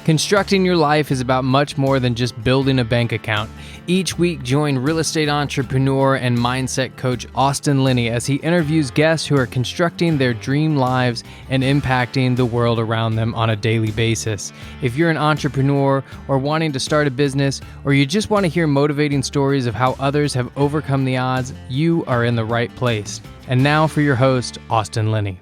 Constructing your life is about much more than just building a bank account. Each week, join real estate entrepreneur and mindset coach Austin Linney as he interviews guests who are constructing their dream lives and impacting the world around them on a daily basis. If you're an entrepreneur or wanting to start a business, or you just want to hear motivating stories of how others have overcome the odds, you are in the right place. And now for your host, Austin Linney.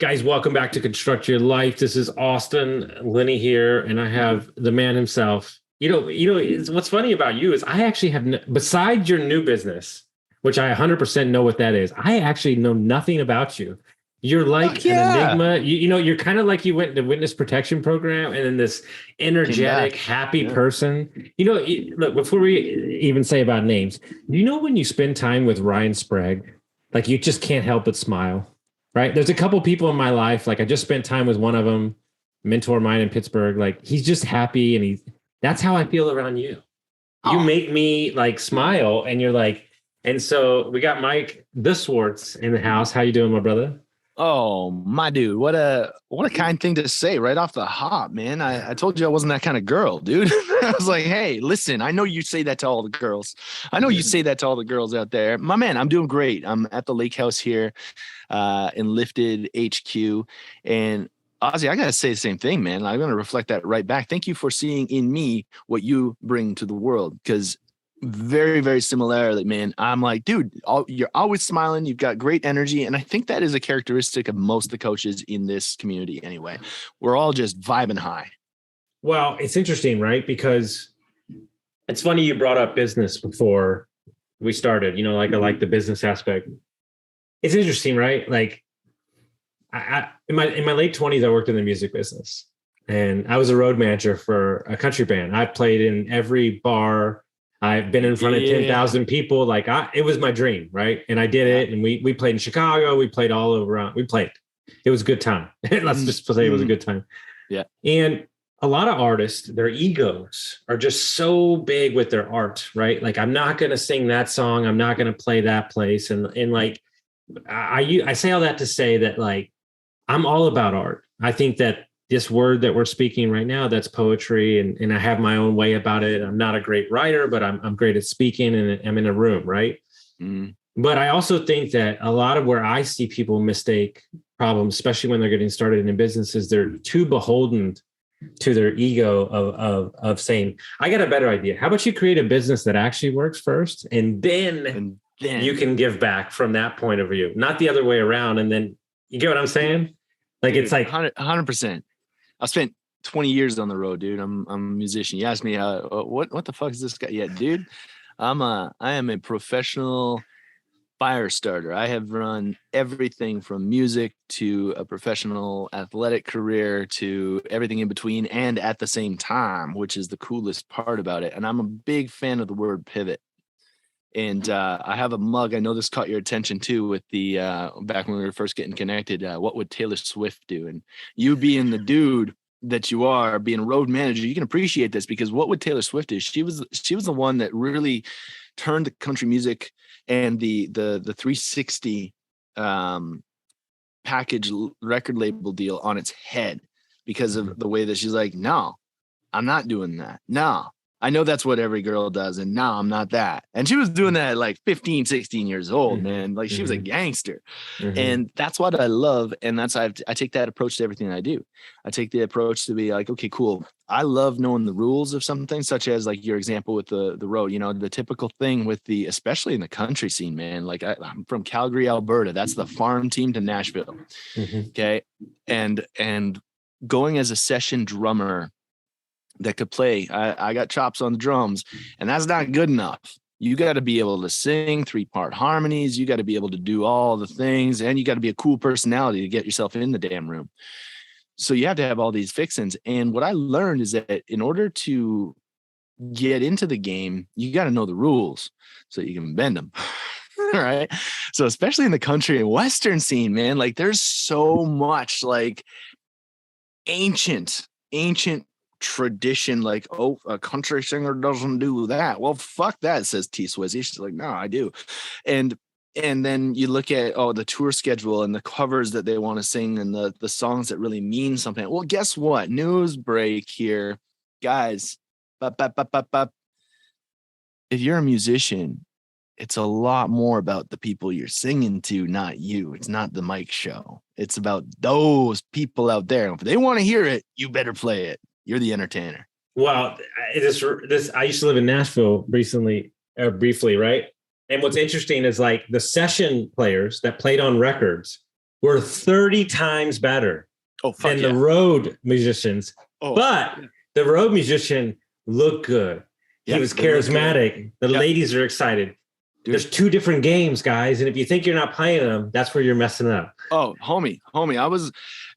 Guys, welcome back to Construct Your Life. This is Austin Linney here, and I have the man himself. What's funny about you is I actually have, besides your new business, which I 100% know what that is, I actually know nothing about you. You're like an enigma. You're kind of like you went to witness protection program and then this energetic, happy person. Look, before we even say about names, when you spend time with Ryan Sprague, like you just can't help but smile. Right. There's a couple people in my life. Like I just spent time with one of them, mentor of mine in Pittsburgh. Like he's just happy. And that's how I feel around you. You make me like smile and you're like, and so we got Mike Schwartz in the house. How you doing, my brother? Oh, my dude. What a kind thing to say right off the hop, man. I told you I wasn't that kind of girl, dude. I was like, hey, listen, I know you say that to all the girls. I know you say that to all the girls out there. My man, I'm doing great. I'm at the lake house here in Lifted HQ. And Ozzy, I got to say the same thing, man. I'm going to reflect that right back. Thank you for seeing in me what you bring to the world, because very, very similarly, man. I'm like, dude, you're always smiling. You've got great energy. And I think that is a characteristic of most of the coaches in this community anyway. We're all just vibing high. Well, it's interesting, right? Because it's funny you brought up business before we started, I like the business aspect. It's interesting, right? Like in my late 20s, I worked in the music business and I was a road manager for a country band. I played in every bar. I've been in front of 10,000 people. Like it was my dream. Right. And I did it. And we played in Chicago. We played all over. We played. It was a good time. Let's just say it was a good time. Yeah. And a lot of artists, their egos are just so big with their art, right? Like, I'm not going to sing that song. I'm not going to play that place. And like, I say all that to say that like, I'm all about art. I think that this word that we're speaking right now, that's poetry. And I have my own way about it. I'm not a great writer, but I'm great at speaking and I'm in a room. Right. But I also think that a lot of where I see people mistake problems, especially when they're getting started in businesses, they're too beholden to their ego of saying, I got a better idea. How about you create a business that actually works first? And then you can give back from that point of view, not the other way around. And then you get what I'm saying? Like, it's like 100%. I spent 20 years on the road, dude. I'm a musician. You asked me, what the fuck is this guy? Yeah, dude, I am a professional fire starter. I have run everything from music to a professional athletic career to everything in between and at the same time, which is the coolest part about it. And I'm a big fan of the word pivot. And I have a mug. I know this caught your attention too with the back when we were first getting connected. What would Taylor Swift do? And you being the dude that you are, being a road manager, you can appreciate this, because what would Taylor Swift do? She was the one that really turned the country music and the 360 package record label deal on its head, because of the way that she's like, no, I'm not doing that. No. I know that's what every girl does. And now I'm not that. And she was doing that at like 15, 16 years old, man. Like she was a gangster. And that's what I love. And I take that approach to everything I do. I take the approach to be like, okay, cool. I love knowing the rules of something, such as like your example with the road, the typical thing with especially in the country scene, man. Like I'm from Calgary, Alberta. That's the farm team to Nashville. Okay. And going as a session drummer that could play. I got chops on the drums, and that's not good enough. You got to be able to sing 3-part harmonies. You got to be able to do all the things, and you got to be a cool personality to get yourself in the damn room. So you have to have all these fixins. And what I learned is that in order to get into the game, you got to know the rules so you can bend them. All right. So especially in the country and Western scene, man, like there's so much like ancient tradition, like, oh, a country singer doesn't do that. Well, fuck that, says T Swizzy. She's like, no, I do. And And then you look at the tour schedule and the covers that they want to sing and the songs that really mean something. Well, guess what? News break here, guys. If you're a musician, it's a lot more about the people you're singing to, not you. It's not the Mike show. It's about those people out there. If they want to hear it, you better play it. You're the entertainer. Well, I used to live in Nashville briefly, right? And what's interesting is like the session players that played on records were 30 times better than the road musicians. But the road musician looked good. He was charismatic. The ladies are excited. Dude. There's two different games, guys. And if you think you're not playing them, that's where you're messing up. Oh, homie.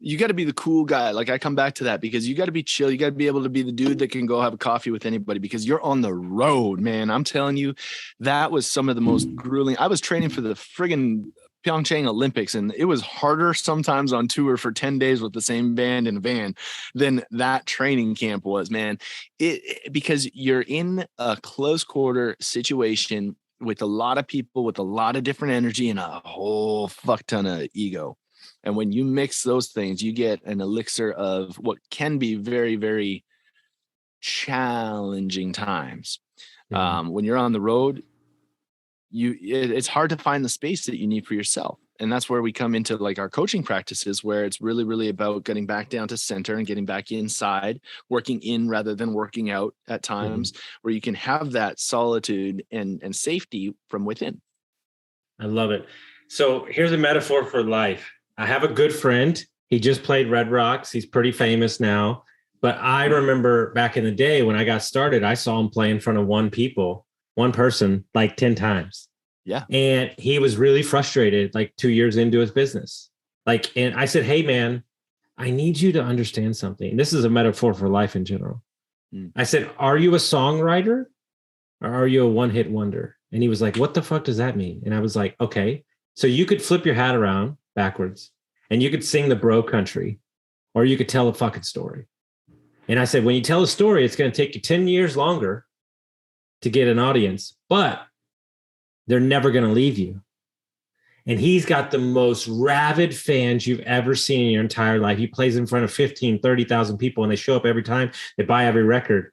You got to be the cool guy. Like I come back to that because you got to be chill. You got to be able to be the dude that can go have a coffee with anybody because you're on the road, man. I'm telling you, that was some of the most grueling. I was training for the friggin' Pyeongchang Olympics, and it was harder sometimes on tour for 10 days with the same band in a van than that training camp was, man. Because you're in a close quarter situation with a lot of people with a lot of different energy and a whole fuck ton of ego. And when you mix those things, you get an elixir of what can be very, very challenging times. When you're on the road, it's hard to find the space that you need for yourself. And that's where we come into like our coaching practices, where it's really, really about getting back down to center and getting back inside, working in rather than working out at times, where you can have that solitude and safety from within. I love it. So here's a metaphor for life. I have a good friend. He just played Red Rocks. He's pretty famous now. But I remember back in the day when I got started, I saw him play in front of one person, like 10 times. Yeah. And he was really frustrated, like 2 years into his business. And I said, hey, man, I need you to understand something. This is a metaphor for life in general. I said, are you a songwriter or are you a one-hit wonder? And he was like, what the fuck does that mean? And I was like, okay, so you could flip your hat around backwards and you could sing the bro country or you could tell a fucking story. And I said, when you tell a story, it's going to take you 10 years longer to get an audience, but they're never going to leave you. And he's got the most rabid fans you've ever seen in your entire life. He plays in front of 15, 30,000 people and they show up every time. They buy every record.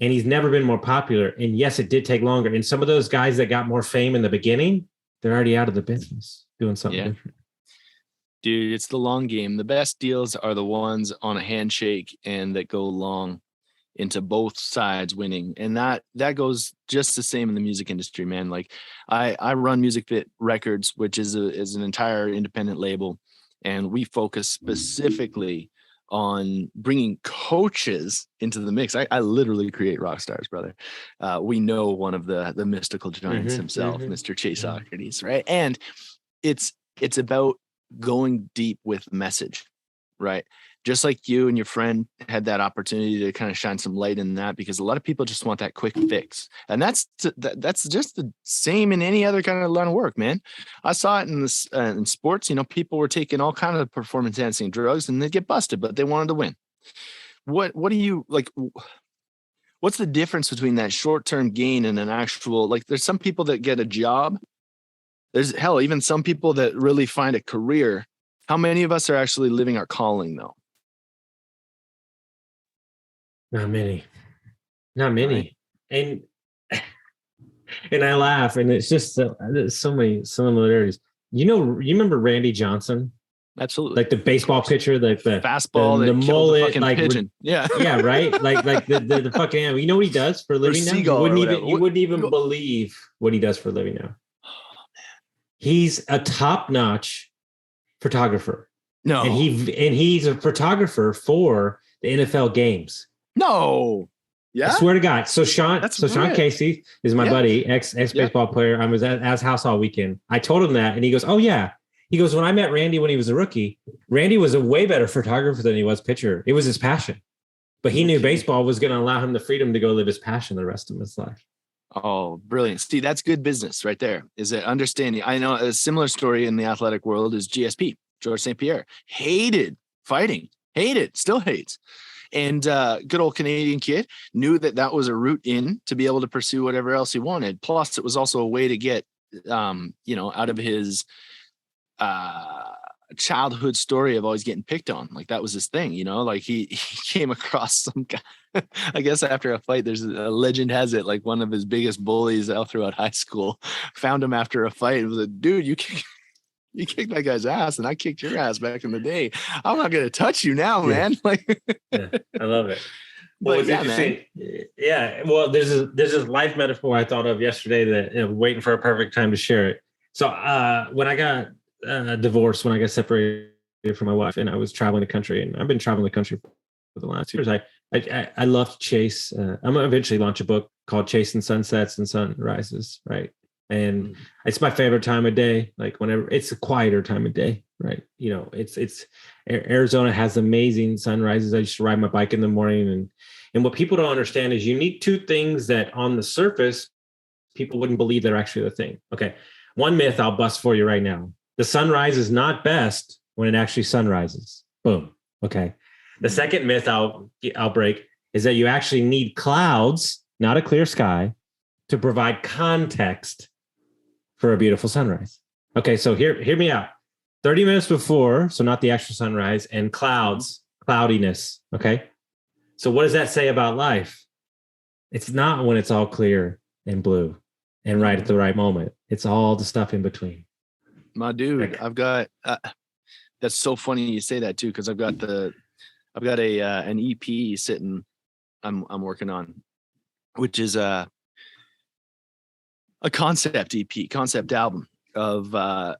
And he's never been more popular. And yes, it did take longer. And some of those guys that got more fame in the beginning, they're already out of the business doing something different. Dude, it's the long game. The best deals are the ones on a handshake and that go long into both sides winning. And that goes just the same in the music industry, man. Like I run Music Fit Records, which is an entire independent label. And we focus specifically on bringing coaches into the mix. I literally create rock stars, brother. We know one of the mystical giants himself, Mr. Chase Socrates, right? And it's about going deep with message, right? Just like you and your friend had that opportunity to kind of shine some light in that, because a lot of people just want that quick fix. And that's just the same in any other kind of line of work, man. I saw it in this in sports. People were taking all kind of performance enhancing drugs and they get busted, but they wanted to win. What do you like? What's the difference between that short-term gain and an actual, like, there's some people that get a job. There's even some people that really find a career. How many of us are actually living our calling though? Not many. Right. And I laugh, and it's just there's so many similarities. You remember Randy Johnson? Absolutely. Like the baseball pitcher, like the fastball, the mullet, the like pigeon. Yeah, right. Like the fucking animal. You know what he does for a living now? You wouldn't even believe what he does for a living now. He's a top-notch photographer. No, and he's a photographer for the NFL games. No, yeah, I swear to God. So Sean Casey is my buddy, ex baseball player. I was at his house all weekend. I told him that, and he goes, "Oh yeah." He goes, "When I met Randy when he was a rookie, Randy was a way better photographer than he was pitcher. It was his passion, but he knew baseball was going to allow him the freedom to go live his passion the rest of his life." Oh, brilliant. See, that's good business right there. Is it understanding? I know a similar story in the athletic world is GSP, George St. Pierre. Hated fighting, still hates. And good old Canadian kid knew that was a route in to be able to pursue whatever else he wanted. Plus, it was also a way to get out of his childhood story of always getting picked on. Like that was his thing, like he came across some guy, I guess after a fight. There's a legend has it, like one of his biggest bullies all throughout high school found him after a fight. It was like, dude, you kicked that guy's ass and I kicked your ass back in the day. I'm not going to touch you now, man. Like, yeah, I love it. Well, it's interesting. Man. Yeah. Well, there's this life metaphor I thought of yesterday that waiting for a perfect time to share it. So when I got divorced, when I got separated from my wife and I was traveling the country, and I've been traveling the country for the last 2 years, I love to chase. I'm going to eventually launch a book called Chasing Sunsets and Sunrises, right? And it's my favorite time of day. Like whenever it's a quieter time of day, right? It's Arizona has amazing sunrises. I used to ride my bike in the morning, and what people don't understand is you need two things that on the surface people wouldn't believe they're actually the thing. Okay, one myth I'll bust for you right now: the sunrise is not best when it actually sunrises. Boom. Okay. The second myth I'll break is that you actually need clouds, not a clear sky, to provide context for a beautiful sunrise. Okay, so hear me out. 30 minutes before, so not the actual sunrise, and cloudiness. Okay. So what does that say about life? It's not when it's all clear and blue and right at the right moment. It's all the stuff in between. My dude, I've got that's so funny you say that too, because I've got an EP sitting I'm working on, which is a concept EP, concept album of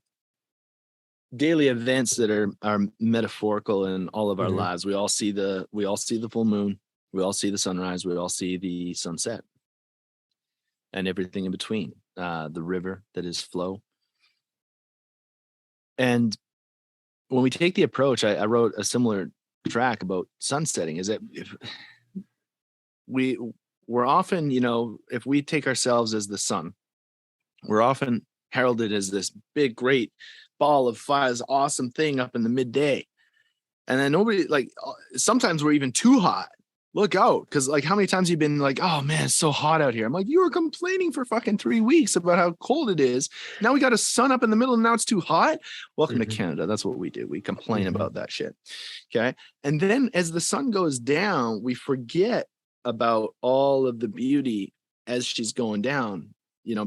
daily events that are metaphorical in all of our lives. We all see the full moon, we all see the sunrise, we all see the sunset, and everything in between. The river that is flow. And when we take the approach, I wrote a similar track about sunsetting, is that if we're often, if we take ourselves as the sun, we're often heralded as this big, great ball of fire, this awesome thing up in the midday. And then nobody, sometimes we're even too hot. Look out. Because how many times you've been like, oh man, it's so hot out here. I'm like, you were complaining for fucking 3 weeks about how cold it is. Now we got a sun up in the middle and now it's too hot. Welcome to Canada. That's what we do. We complain about that shit. Okay. And then as the sun goes down, we forget about all of the beauty as she's going down,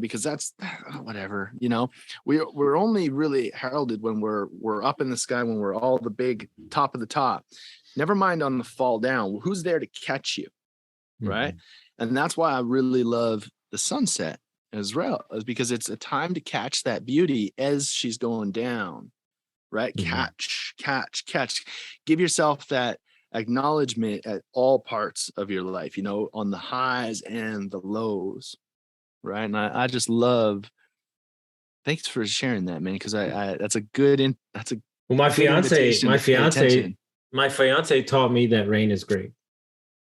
because that's whatever, we're only really heralded when we're up in the sky, when we're all the big top of the top. Never mind on the fall down. Who's there to catch you? Right. And that's why I really love the sunset as well, is because it's a time to catch that beauty as she's going down. Right. Catch. Give yourself that acknowledgement at all parts of your life, on the highs and the lows. Right. And I just love, thanks for sharing that, man. Because that's a good, my fiance taught me that rain is great.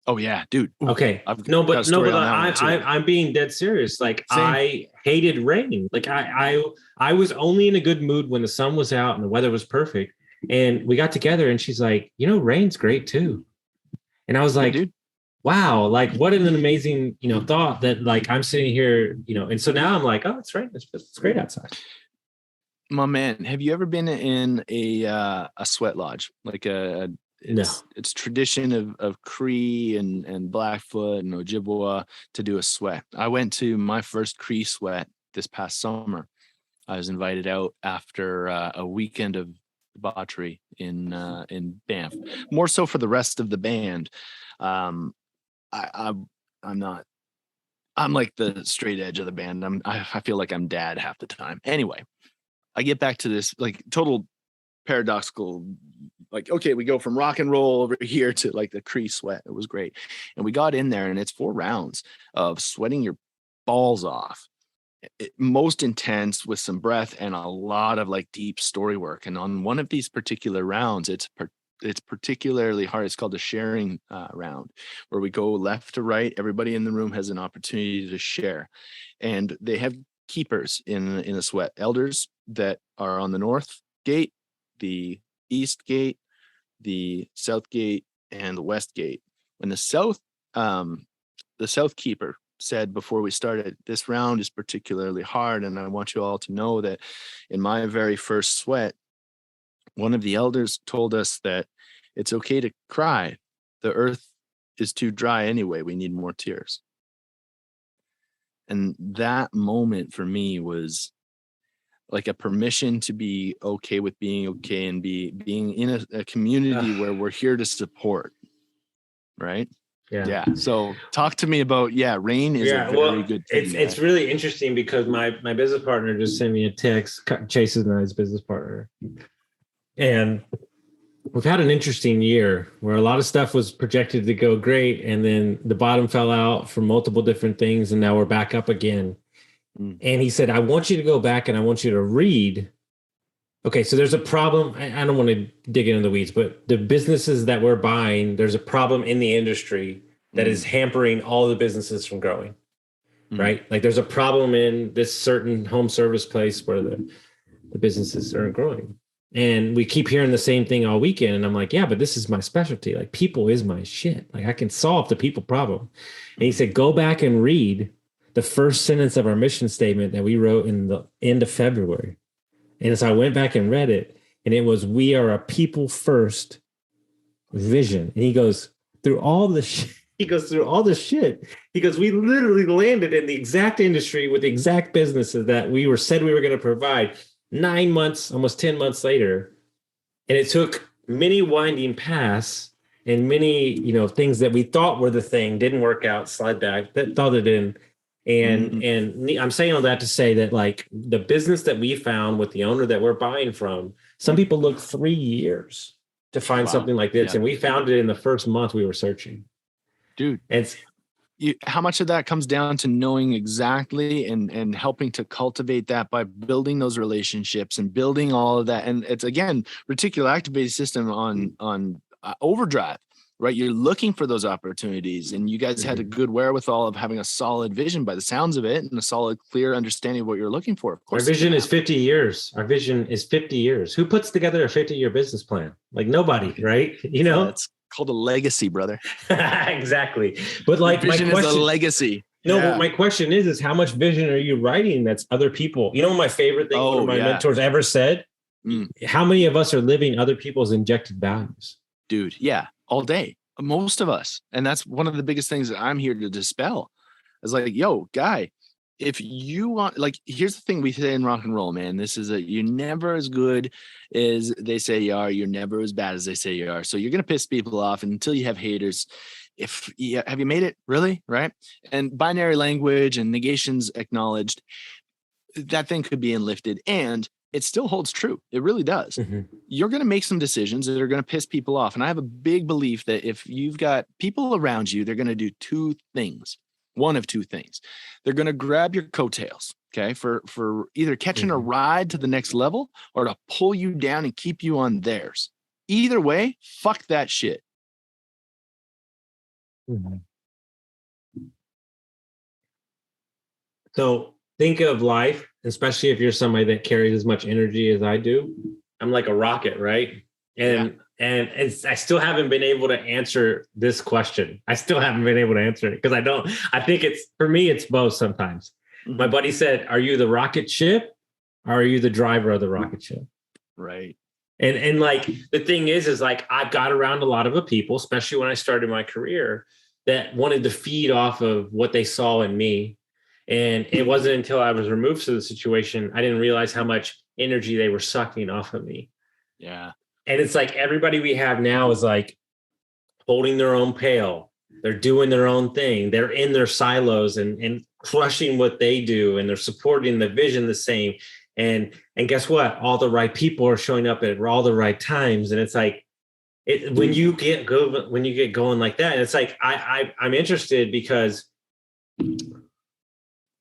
Oh yeah, dude. Ooh, okay. I'm being dead serious. Same. I hated rain. I was only in a good mood when the sun was out and the weather was perfect. And we got together and she's like, rain's great too. And I was like, dude, wow, what an amazing, thought that I'm sitting here, and so now I'm like, oh, it's rain. It's great outside. My man, have you ever been in a sweat lodge? It's tradition of Cree and Blackfoot and Ojibwa to do a sweat. I went to my first Cree sweat this past summer. I was invited out after a weekend of debauchery in Banff, more so for the rest of the band. I'm like the straight edge of the band. I feel like I'm dad half the time. Anyway, I get back to this total paradoxical, okay, we go from rock and roll over here to the Cree sweat. It was great. And we got in there and it's 4 rounds of sweating your balls off. Most intense with some breath and a lot of deep story work. And on one of these particular rounds, it's particularly hard. It's called the sharing round, where we go left to right. Everybody in the room has an opportunity to share. And they have keepers in the sweat, elders that are on the north gate, the east gate, the south gate, and the west gate. When the south keeper said before we started, this round is particularly hard. And I want you all to know that in my very first sweat, one of the elders told us that it's okay to cry. The earth is too dry anyway. We need more tears. And that moment for me was like a permission to be okay with being okay and being in a community where we're here to support. Right. Yeah. So talk to me about, rain is a very good thing. It's really interesting because my business partner just sent me a text. Chase is my business partner. And we've had an interesting year where a lot of stuff was projected to go great. And then the bottom fell out for multiple different things. And now we're back up again. And he said, I want you to go back and I want you to read. Okay, so there's a problem. I don't want to dig into the weeds, but the businesses that we're buying, there's a problem in the industry that is hampering all the businesses from growing, right? Like there's a problem in this certain home service place where the businesses aren't growing. And we keep hearing the same thing all weekend. And I'm like, yeah, but this is my specialty. Like people is my shit. Like I can solve the people problem. And he said, go back and read the first sentence of our mission statement that we wrote in the end of February. And so I went back and read it, and it was, we are a people first vision. And he goes through all the shit. He goes, we literally landed in the exact industry with the exact businesses that we said we were going to provide 9 months, almost 10 months later. And it took many winding paths and many, things that we thought were the thing didn't work out, slide back, that thought it in. And I'm saying all that to say that like the business that we found with the owner that we're buying from, some people look 3 years to find something like this. Yeah. And we found it in the first month we were searching. Dude, how much of that comes down to knowing exactly and helping to cultivate that by building those relationships and building all of that. And it's, again, reticular activating system on overdrive. Right. You're looking for those opportunities, and you guys had a good wherewithal of having a solid vision by the sounds of it and a solid, clear understanding of what you're looking for. Of course, our vision is 50 years. Our vision is 50 years. Who puts together a 50-year business plan? Like nobody, right? It's called a legacy, brother. Exactly. But like vision is a legacy. No, but my question is how much vision are you writing that's other people? You know, my favorite thing one of my mentors ever said, how many of us are living other people's injected values? Dude, yeah. All day, most of us. And that's one of the biggest things that I'm here to dispel. It's like, yo, guy, if you want, like, here's the thing we say in rock and roll, man. This is you're never as good as they say you are. You're never as bad as they say you are. So you're going to piss people off until you have haters. Have you made it? Really? Right. And binary language and negations acknowledged, that thing could be enlifted. And it still holds true. It really does. You're going to make some decisions that are going to piss people off. And I have a big belief that if you've got people around you, they're going to do two things. One of two things. They're going to grab your coattails, okay, for either catching a ride to the next level or to pull you down and keep you on theirs. Either way, fuck that shit. So think of life, especially if you're somebody that carries as much energy as I do. I'm like a rocket, right? And I still haven't been able to answer this question. I still haven't been able to answer it because I think for me, it's both sometimes. My buddy said, are you the rocket ship or are you the driver of the rocket ship? Right. And like, the thing is like, I've got around a lot of people, especially when I started my career, that wanted to feed off of what they saw in me. And it wasn't until I was removed from the situation, I didn't realize how much energy they were sucking off of me. Yeah. And it's like everybody we have now is like holding their own pail. They're doing their own thing. They're in their silos and crushing what they do. And they're supporting the vision the same. And guess what? All the right people are showing up at all the right times. And it's like, when you get going like that, and it's like, I'm interested because,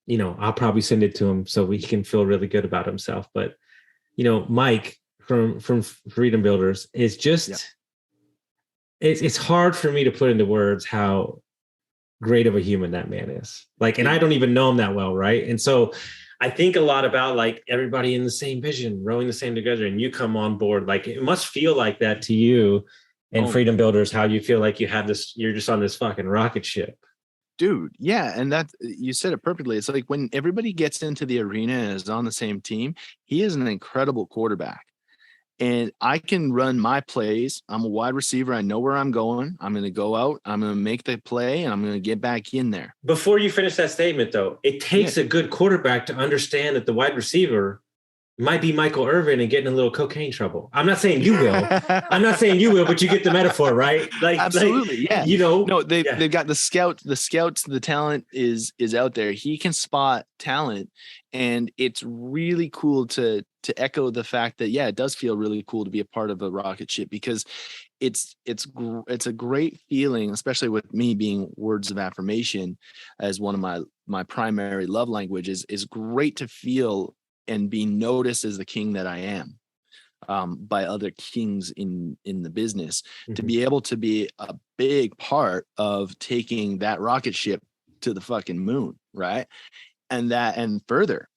I'll probably send it to him so he can feel really good about himself. But, Mike from Freedom Builders is just, it's hard for me to put into words how great of a human that man is. Like, and I don't even know him that well. Right. And so I think a lot about like everybody in the same vision, rowing the same together, and you come on board. Like it must feel like that to you and Freedom Builders, how you feel like you have this, you're just on this fucking rocket ship. Dude, yeah, and that you said it perfectly. It's like when everybody gets into the arena and is on the same team, he is an incredible quarterback. And I can run my plays. I'm a wide receiver. I know where I'm going. I'm going to go out. I'm going to make the play, and I'm going to get back in there. Before you finish that statement, though, it takes a good quarterback to understand that the wide receiver might be Michael Irvin and getting a little cocaine trouble. I'm not saying you will. But you get the metaphor, right? Like, absolutely, yeah. No, they've got the scouts. The talent is out there. He can spot talent, and it's really cool to echo the fact that it does feel really cool to be a part of a rocket ship, because it's a great feeling, especially with me being words of affirmation as one of my primary love languages. Is great to feel and be noticed as the king that I am by other kings in the business, to be able to be a big part of taking that rocket ship to the fucking moon. Right. And further,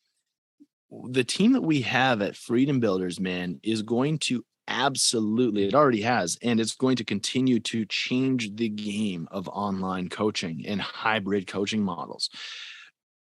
the team that we have at Freedom Builders, man, is going to absolutely, it already has, and it's going to continue to change the game of online coaching and hybrid coaching models.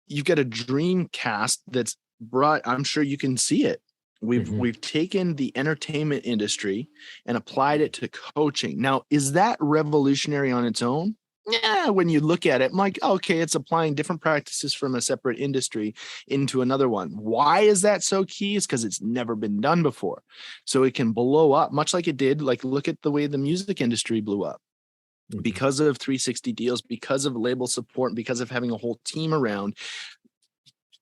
You've got a dream cast that's brought, I'm sure you can see it. We've taken the entertainment industry and applied it to coaching. Now, is that revolutionary on its own? Yeah, when you look at it, I'm like, okay, it's applying different practices from a separate industry into another one. Why is that so key? Is because it's never been done before. So it can blow up, much like it did. Like, look at the way the music industry blew up. Because of 360 deals, because of label support, because of having a whole team around,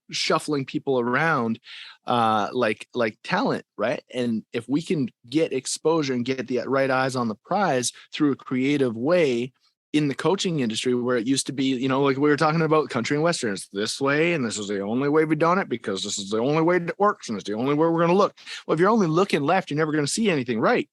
shuffling people around like talent, right? And if we can get exposure and get the right eyes on the prize through a creative way in the coaching industry, where it used to be, like we were talking about country and westerns this way, and this is the only way we've done it because this is the only way that works, and it's the only way we're going to look. Well, if you're only looking left, you're never going to see anything right.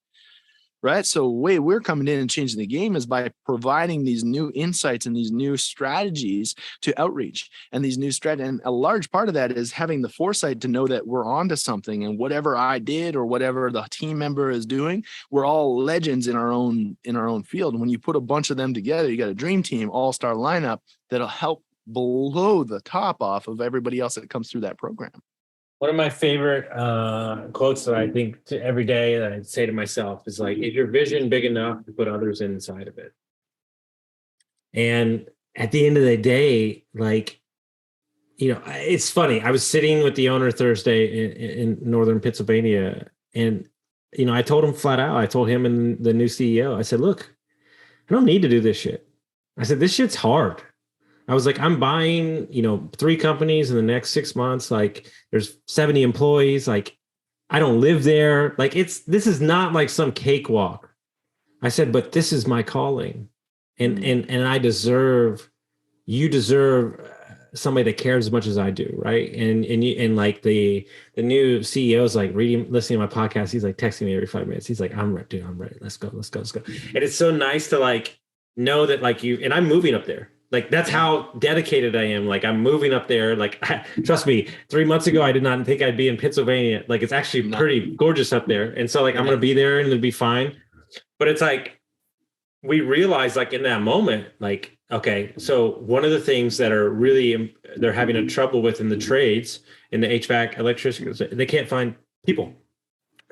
So the way we're coming in and changing the game is by providing these new insights and these new strategies to outreach, and these new strategies. And a large part of that is having the foresight to know that we're onto something, and whatever I did or whatever the team member is doing, we're all legends in our own field. And when you put a bunch of them together, you got a dream team, all-star lineup that'll help blow the top off of everybody else that comes through that program. One of my favorite quotes that I think to every day that I say to myself is like, is your vision big enough to put others inside of it? And at the end of the day, like, it's funny. I was sitting with the owner Thursday in northern Pennsylvania, and, I told him flat out, I told him and the new CEO, I said, look, I don't need to do this shit. I said, this shit's hard. I was like, I'm buying, 3 companies in the next 6 months. Like, there's 70 employees. Like, I don't live there. Like, this is not like some cakewalk. I said, but this is my calling, and you deserve somebody that cares as much as I do, right? And like the new CEO is like listening to my podcast. He's like texting me every 5 minutes. He's like, I'm ready, dude. I'm ready. Let's go. And it's so nice to like know that like you, and I'm moving up there. Like, that's how dedicated I am. Like, I'm moving up there. Like, trust me, 3 months ago, I did not think I'd be in Pennsylvania. Like, it's actually pretty gorgeous up there. And so like, I'm going to be there and it'll be fine. But it's like, we realize like in that moment, like, okay, so one of the things that are really, they're having a trouble with in the trades, in the HVAC, electricity, they can't find people.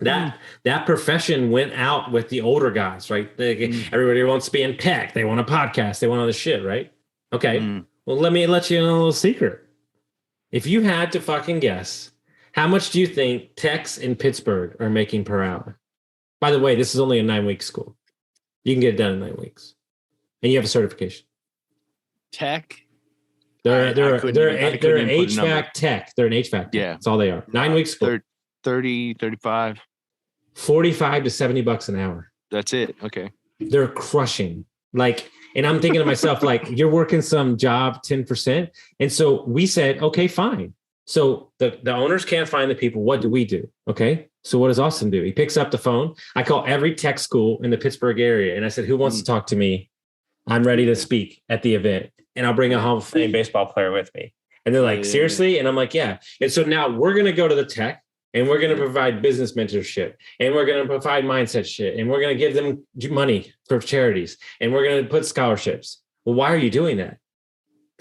That profession went out with the older guys, right? Everybody wants to be in tech. They want a podcast. They want all this shit, right? Okay. Well, let me let you in a little secret. If you had to fucking guess, how much do you think techs in Pittsburgh are making per hour? By the way, this is only a 9-week school. You can get it done in 9 weeks, and you have a certification. Tech. They're an HVAC tech. They're an HVAC tech. Yeah. That's all they are. 9 weeks school. 30, 35. 45 to $70 an hour. That's it. Okay. They're crushing. Like, and I'm thinking to myself, like, you're working some job 10%. And so we said, okay, fine. So the owners can't find the people. What do we do? Okay. So what does Austin do? He picks up the phone. I call every tech school in the Pittsburgh area. And I said, who wants to talk to me? I'm ready to speak at the event. And I'll bring a Hall of Fame baseball player with me. And they're like, seriously? And I'm like, yeah. And so now we're going to go to the tech, and we're going to provide business mentorship, and we're going to provide mindset shit, and we're going to give them money for charities, and we're going to put scholarships. Well, why are you doing that?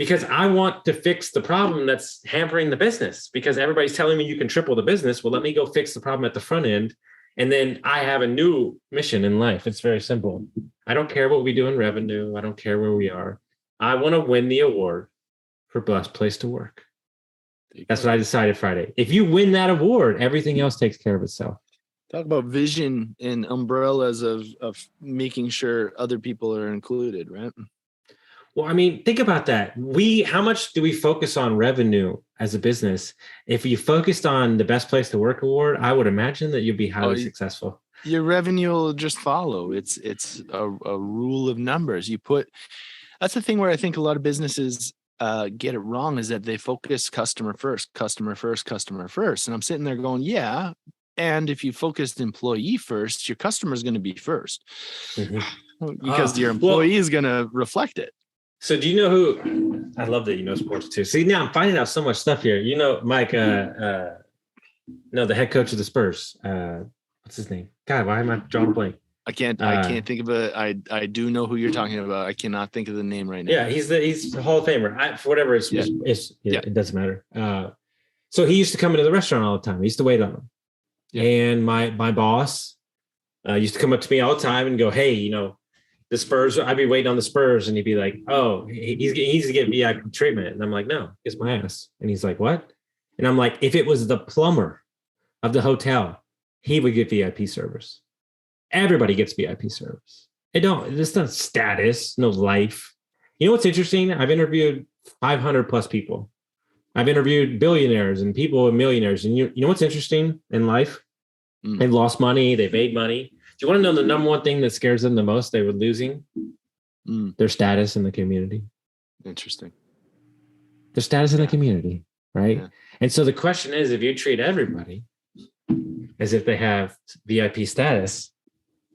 because I want to fix the problem that's hampering the business, because everybody's telling me you can triple the business. Well, let me go fix the problem at the front end. And then I have a new mission in life. It's very simple. I don't care what we do in revenue. I don't care where we are. I want to win the award for best place to work. That's what I decided Friday. If you win that award, everything else takes care of itself. Talk about vision and umbrellas of making sure other people are included, right? Well, I mean, think about that. How much do we focus on revenue as a business? If you focused on the best place to work award, I would imagine that you'd be highly successful. Your revenue will just follow. It's a rule of numbers. That's the thing where I think a lot of businesses get it wrong, is that they focus customer first. And I'm sitting there going, yeah. And if you focused employee first, your customer is going to be first, because your employee is going to reflect it. So do you know who? I love that you know sports too. See, now I'm finding out so much stuff here. You know, Mike, the head coach of the Spurs. What's his name? God, why am I drawing a blank? I can't think of it. I do know who you're talking about. I cannot think of the name right now. Yeah, he's the Hall of Famer. For whatever it doesn't matter. So he used to come into the restaurant all the time. He used to wait on them. Yeah. And my boss used to come up to me all the time and go, hey, you know, the Spurs, I'd be waiting on the Spurs, and he'd be like, oh, he's to get VIP treatment. And I'm like, no, kiss my ass. And he's like, what? And I'm like, if it was the plumber of the hotel, he would get VIP service. Everybody gets VIP service. It's not status, no life. You know what's interesting? I've interviewed 500 plus people. I've interviewed billionaires and people and millionaires. And you know what's interesting in life? They've lost money. They've made money. Do you want to know the number one thing that scares them the most they were losing? Their status in the community. Interesting. Their status in the community, right? Yeah. And so the question is, if you treat everybody as if they have VIP status,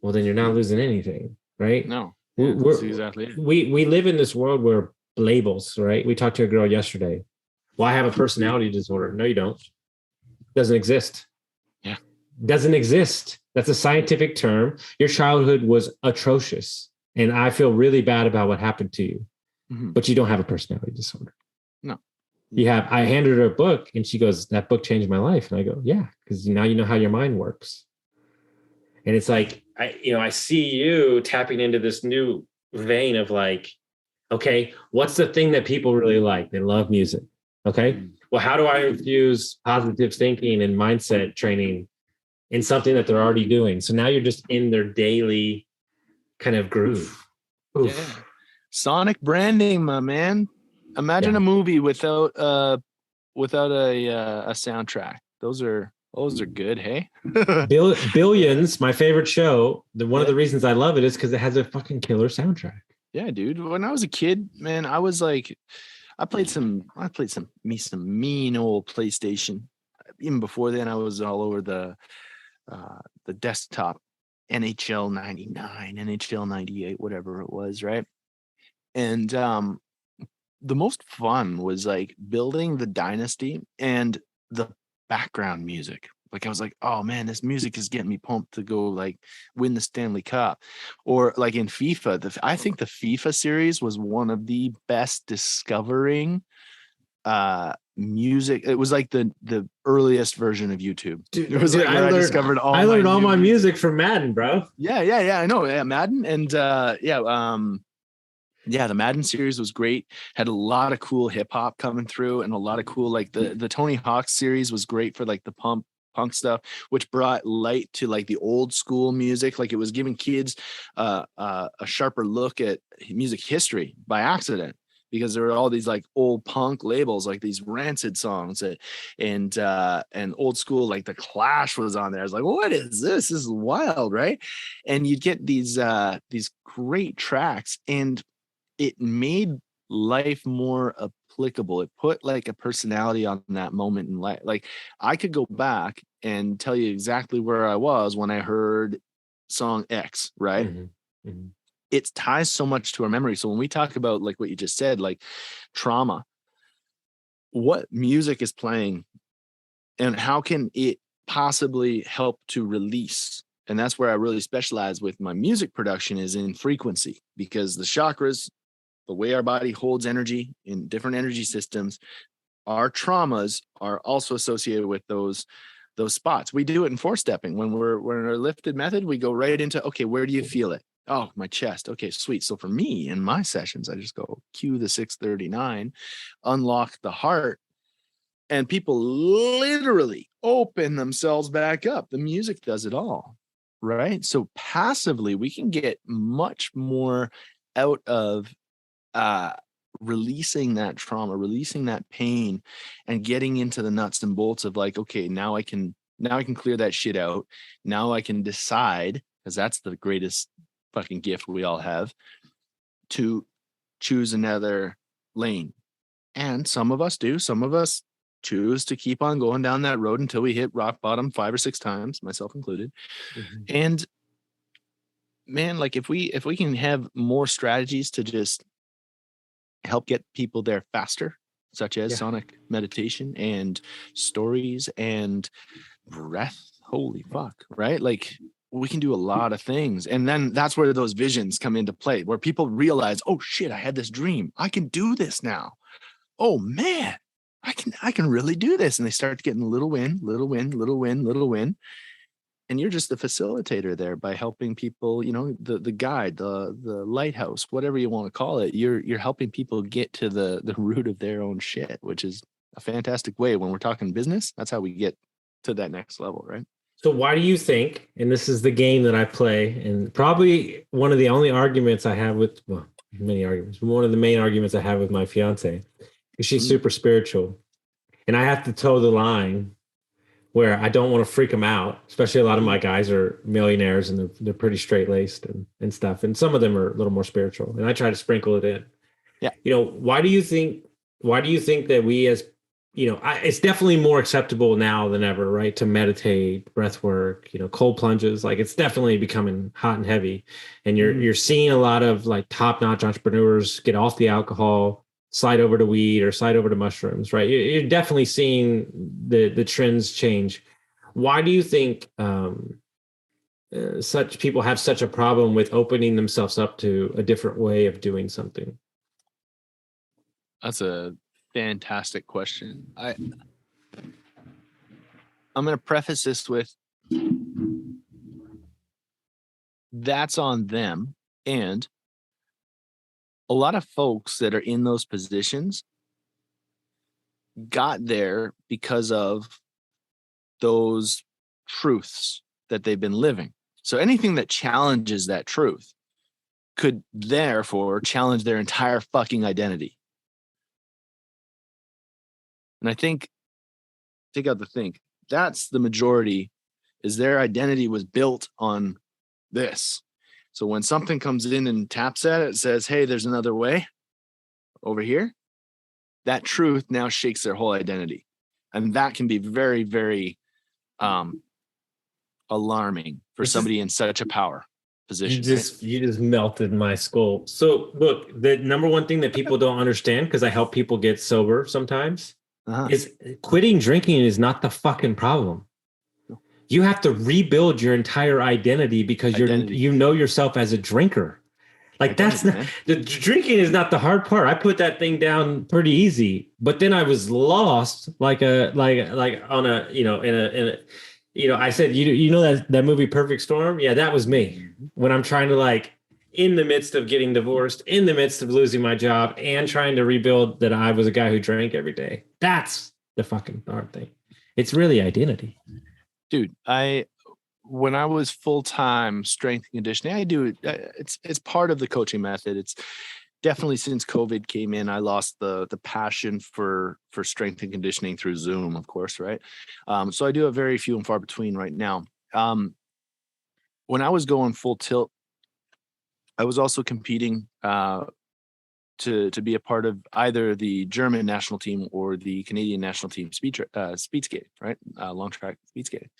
well, then you're not losing anything, right? No. That's exactly it. We live in this world where labels, right? We talked to a girl yesterday. Well, I have a personality disorder. No, you don't. Doesn't exist. Yeah. Doesn't exist. That's a scientific term. Your childhood was atrocious, and I feel really bad about what happened to you. But you don't have a personality disorder. No. I handed her a book, and she goes, that book changed my life. And I go, yeah, because now you know how your mind works. And it's like, I see you tapping into this new vein of like, okay, what's the thing that people really like? They love music. Okay. Well, how do I infuse positive thinking and mindset training in something that they're already doing? So now you're just in their daily kind of groove. Oof. Yeah. Sonic branding, my man. Imagine a movie without a soundtrack. Those are good, hey? Billions, my favorite show. One of the reasons I love it is because it has a fucking killer soundtrack. Yeah, dude. When I was a kid, man, I was like, I played some mean old PlayStation. Even before then, I was all over the desktop, NHL 99, NHL 98, whatever it was, right? And the most fun was like building the dynasty and the background music. Like I was like, oh man, this music is getting me pumped to go like win the Stanley Cup. Or like in FIFA, I think the FIFA series was one of the best discovering music. It was like the earliest version of YouTube. Dude, it was like I discovered all. I learned all my music from Madden, bro. Yeah, I know. Yeah, Madden and the Madden series was great. Had a lot of cool hip hop coming through, and a lot of cool like the Tony Hawk series was great for like the punk stuff, which brought light to like the old school music. Like it was giving kids a sharper look at music history by accident, because there were all these like old punk labels, like these Rancid songs and old school, like the Clash was on there. I was like, what is this? This is wild, right? And you'd get these great tracks, and it made life more applicable. It put like a personality on that moment in life. Like I could go back and tell you exactly where I was when I heard song X, right? Mm-hmm. Mm-hmm. It ties so much to our memory. So when we talk about like what you just said, like trauma, what music is playing and how can it possibly help to release? And that's where I really specialize with my music production, is in frequency, because the chakras the way our body holds energy in different energy systems, our traumas are also associated with those spots. We do it in 4-stepping. When we're in our lifted method, we go right into, okay, where do you feel it? Oh, my chest. Okay, sweet. So for me, in my sessions, I just go cue the 639, unlock the heart, and people literally open themselves back up. The music does it all, right? So passively, we can get much more out of releasing that trauma, releasing that pain, and getting into the nuts and bolts of like, okay, now I can clear that shit out. Now I can decide, because that's the greatest fucking gift we all have, to choose another lane. And some of us do, some of us choose to keep on going down that road until we hit rock bottom 5 or 6 times, myself included. And man, like if we can have more strategies to just help get people there faster, such as sonic meditation and stories and breath, holy fuck, right? Like we can do a lot of things. And then that's where those visions come into play, where people realize, oh shit, I had this dream, I can do this now. Oh man, I can really do this. And they start getting little win. And you're just the facilitator there by helping people, you know, the guide, the lighthouse, whatever you want to call it. You're helping people get to the root of their own shit, which is a fantastic way. When we're talking business, that's how we get to that next level, right? So why do you think, and this is the game that I play, and probably one of the only arguments I have with, well, many arguments, but one of the main arguments I have with my fiance is she's super spiritual. And I have to toe the line where I don't want to freak them out, especially a lot of my guys are millionaires and they're pretty straight laced and stuff. And some of them are a little more spiritual, and I try to sprinkle it in. Yeah. You know, why do you think that we as, you know, it's definitely more acceptable now than ever, right? To meditate, breath work, you know, cold plunges, like it's definitely becoming hot and heavy. And you're seeing a lot of like top-notch entrepreneurs get off the alcohol, slide over to weed or slide over to mushrooms, right? You're definitely seeing the trends change. Why do you think such people have such a problem with opening themselves up to a different way of doing something? That's a fantastic question. I'm going to preface this with, that's on them. And a lot of folks that are in those positions got there because of those truths that they've been living. So anything that challenges that truth could therefore challenge their entire fucking identity. And I think, take out the think, that's the majority, is their identity was built on this. So when something comes in and taps at it, says, hey, there's another way over here, that truth now shakes their whole identity. And that can be very, very alarming for somebody in such a power position. You just melted my skull. So look, the number one thing that people don't understand, because I help people get sober sometimes, is quitting drinking is not the fucking problem. You have to rebuild your entire identity because you know yourself as a drinker. Like that's not, the drinking is not the hard part. I put that thing down pretty easy, but then I was lost like on a, you know, in a, you know, I said, you know, that movie Perfect Storm. Yeah. That was me when I'm trying to, like, in the midst of getting divorced, in the midst of losing my job and trying to rebuild that I was a guy who drank every day. That's the fucking hard thing. It's really identity. Dude, when I was full-time strength and conditioning, I do it's part of the coaching method. It's definitely, since COVID came in, I lost the passion for strength and conditioning through Zoom, of course, right? So I do it very few and far between right now. When I was going full tilt, I was also competing to be a part of either the German national team or the Canadian national team speed skating, right? Long track speed skating.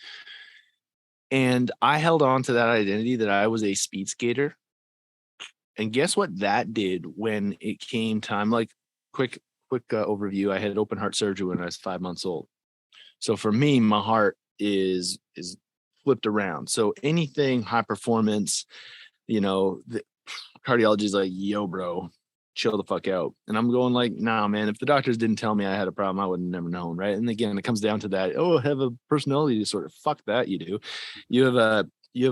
And I held on to that identity that I was a speed skater. And guess what that did when it came time? Like, quick overview. I had open heart surgery when I was 5 months old. So for me, my heart is flipped around. So anything high performance, you know, the cardiology is like, yo, bro, chill the fuck out. And I'm going like, nah, man, if the doctors didn't tell me I had a problem, I would have never known. Right. And again, it comes down to that. Oh, I have a personality disorder. Fuck that. You do. You have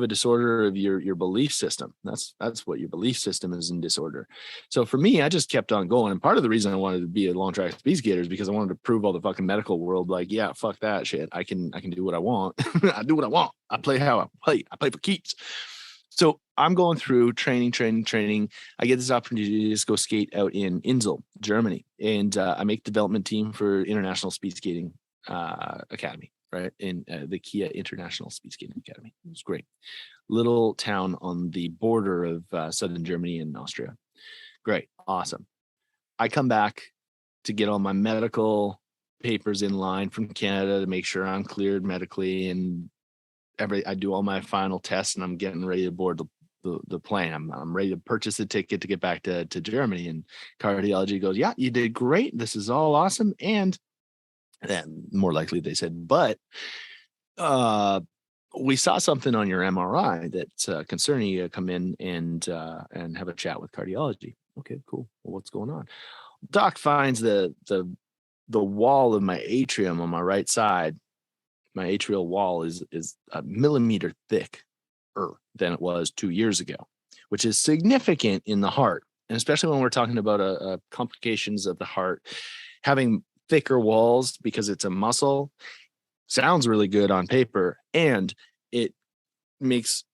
a disorder of your belief system. That's what your belief system is in disorder. So for me, I just kept on going. And part of the reason I wanted to be a long track speed skater is because I wanted to prove all the fucking medical world, like, yeah, fuck that shit. I can do what I want. I do what I want. I play how I play. I play for keeps. So I'm going through training. I get this opportunity to just go skate out in Insel, Germany. And I make development team for International Speed Skating Academy, right? In the Kia International Speed Skating Academy. It was great. Little town on the border of southern Germany and Austria. Great. Awesome. I come back to get all my medical papers in line from Canada to make sure I'm cleared medically, and I do all my final tests, and I'm getting ready to board the plane. I'm ready to purchase a ticket to get back to Germany. And cardiology goes, yeah, you did great. This is all awesome. And then more likely they said, but we saw something on your MRI that's concerning you. Come in and have a chat with cardiology. Okay, cool. Well, what's going on? Doc finds the wall of my atrium on my right side. My atrial wall is a millimeter thicker than it was 2 years ago, which is significant in the heart. And especially when we're talking about complications of the heart, having thicker walls because it's a muscle sounds really good on paper, and it makes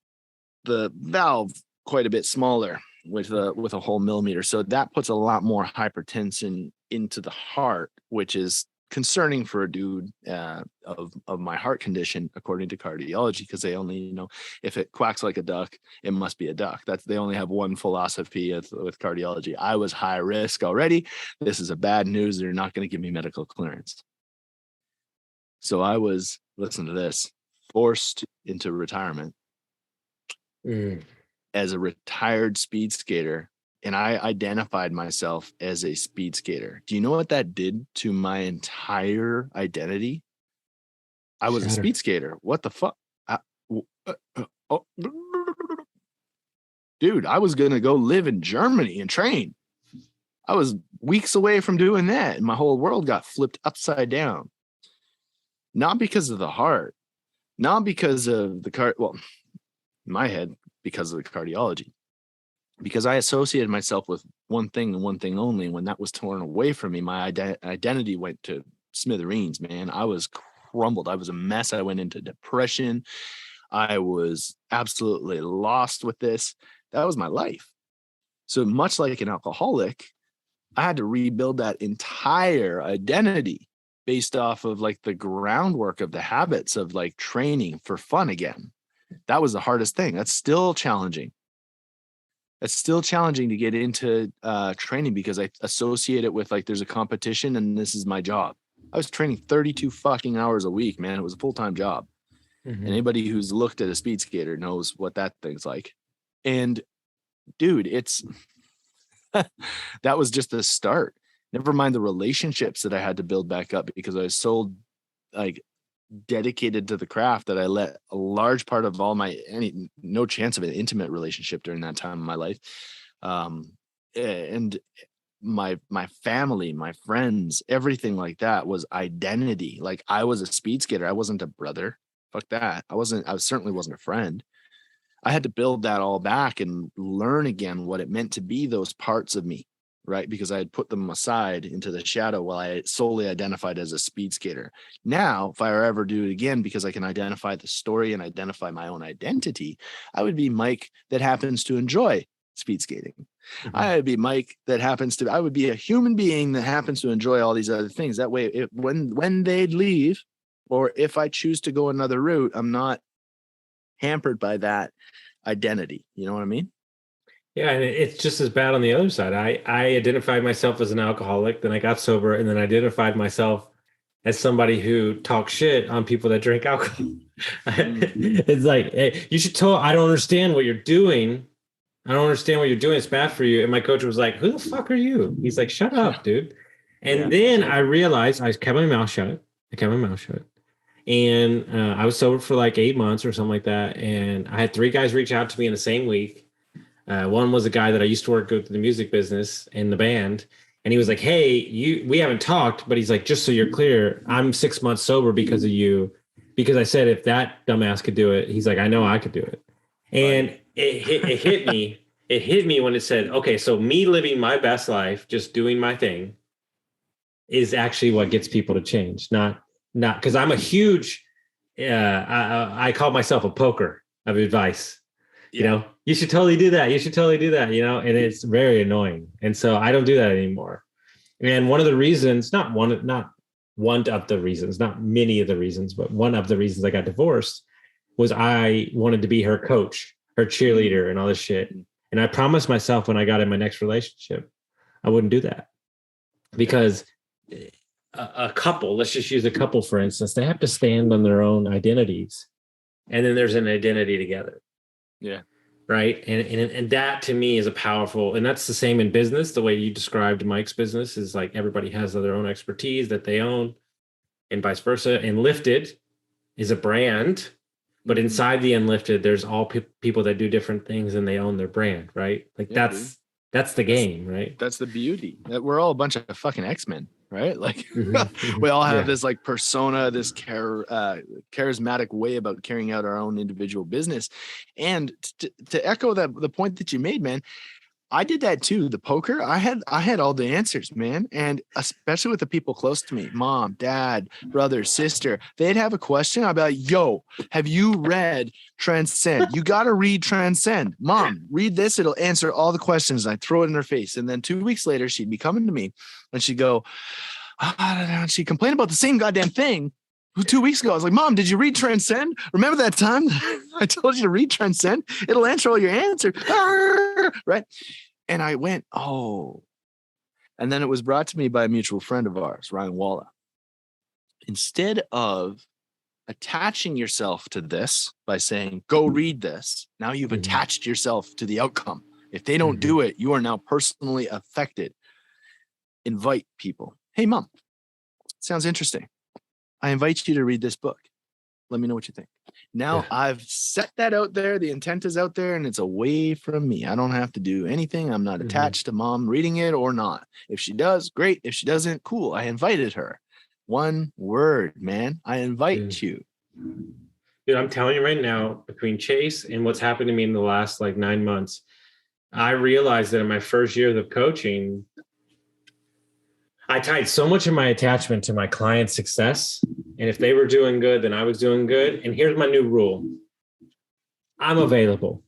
the valve quite a bit smaller with a whole millimeter. So that puts a lot more hypertension into the heart, which is concerning for a dude of my heart condition, according to cardiology, because they only if it quacks like a duck, it must be a duck. They only have one philosophy with cardiology. I was high risk already. This is a bad news. They're not going to give me medical clearance. So I was, listen to this, forced into retirement as a retired speed skater. And I identified myself as a speed skater. Do you know what that did to my entire identity? I was a speed skater. What the fuck? Dude, I was going to go live in Germany and train. I was weeks away from doing that, and my whole world got flipped upside down. Not because of the heart, not because of the in my head, because of the cardiology. Because I associated myself with one thing and one thing only. When that was torn away from me, my identity went to smithereens, man. I was crumbled. I was a mess. I went into depression. I was absolutely lost with this. That was my life. So much like an alcoholic, I had to rebuild that entire identity based off of like the groundwork of the habits of like training for fun again. That was the hardest thing. That's still challenging. It's still challenging to get into training because I associate it with like there's a competition and this is my job. I was training 32 fucking hours a week, man. It was a full-time job. Mm-hmm. Anybody who's looked at a speed skater knows what that thing's like. And dude, it's that was just the start. Never mind the relationships that I had to build back up because I was so like dedicated to the craft that I let a large part of all no chance of an intimate relationship during that time of my life. And my family, my friends, everything like that was identity. Like I was a speed skater. I wasn't a brother. Fuck that. I certainly wasn't a friend. I had to build that all back and learn again what it meant to be those parts of me. Right. Because I had put them aside into the shadow while I solely identified as a speed skater. Now, if I ever do it again, because I can identify the story and identify my own identity, I would be Mike that happens to enjoy speed skating. Mm-hmm. I would be Mike that I would be a human being that happens to enjoy all these other things. That way, when they'd leave, or if I choose to go another route, I'm not hampered by that identity. You know what I mean? Yeah, and it's just as bad on the other side. I identified myself as an alcoholic, then I got sober, and then I identified myself as somebody who talks shit on people that drink alcohol. It's like, hey, you should tell, I don't understand what you're doing. I don't understand what you're doing. It's bad for you. And my coach was like, who the fuck are you? He's like, shut up, dude. And then I realized I kept my mouth shut. And I was sober for like 8 months or something like that. And I had 3 guys reach out to me in the same week. One was a guy that I used to work with in the music business in the band. And he was like, hey, we haven't talked, but he's like, just so you're clear, I'm 6 months sober because of you. Because I said, if that dumbass could do it, he's like, I know I could do it. And it hit me. It hit me when it said, okay, so me living my best life, just doing my thing is actually what gets people to change. Not because I'm a huge, I call myself a poker of advice. You know, you should totally do that. You should totally do that, you know, and it's very annoying. And so I don't do that anymore. And one of the reasons, not many of the reasons, but one of the reasons I got divorced was I wanted to be her coach, her cheerleader and all this shit. And I promised myself when I got in my next relationship, I wouldn't do that because a couple, let's just use a couple, for instance, they have to stand on their own identities. And then there's an identity together. Yeah. Right. And that to me is a powerful, and that's the same in business. The way you described Mike's business is like everybody has their own expertise that they own and vice versa. And Lifted is a brand, but inside the Unlifted, there's all people that do different things and they own their brand. Right. Like that's the game. Right. That's the beauty. That we're all a bunch of fucking X-Men. Right. Like we all have this like persona, this charismatic way about carrying out our own individual business. And to echo the point that you made, man, I did that too. The poker, I had all the answers, man. And especially with the people close to me, mom, dad, brother, sister, they'd have a question. I'd be like, yo, have you read Transcend? You got to read Transcend. Mom, read this. It'll answer all the questions. And I throw it in her face. And then 2 weeks later, she'd be coming to me and she'd go, she'd complain about the same goddamn thing 2 weeks ago. I was like, Mom, did you read Transcend? Remember that time I told you to read Transcend? It'll answer all your answers. Right. And I went, oh. And then it was brought to me by a mutual friend of ours, Ryan Walla. Instead of attaching yourself to this by saying, go read this, now you've attached yourself to the outcome. If they don't do it, you are now personally affected. Invite people. Hey, Mom, sounds interesting. I invite you to read this book. Let me know what you think. Now I've set that out there. The intent is out there and it's away from me. I don't have to do anything. I'm not attached to Mom reading it or not. If she does, great. If she doesn't, cool. I invited her. One word, man. I invite you. Dude, I'm telling you right now, between Chase and what's happened to me in the last like 9 months, I realized that in my first years of coaching, I tied so much of my attachment to my client's success. And if they were doing good, then I was doing good. And here's my new rule. I'm available.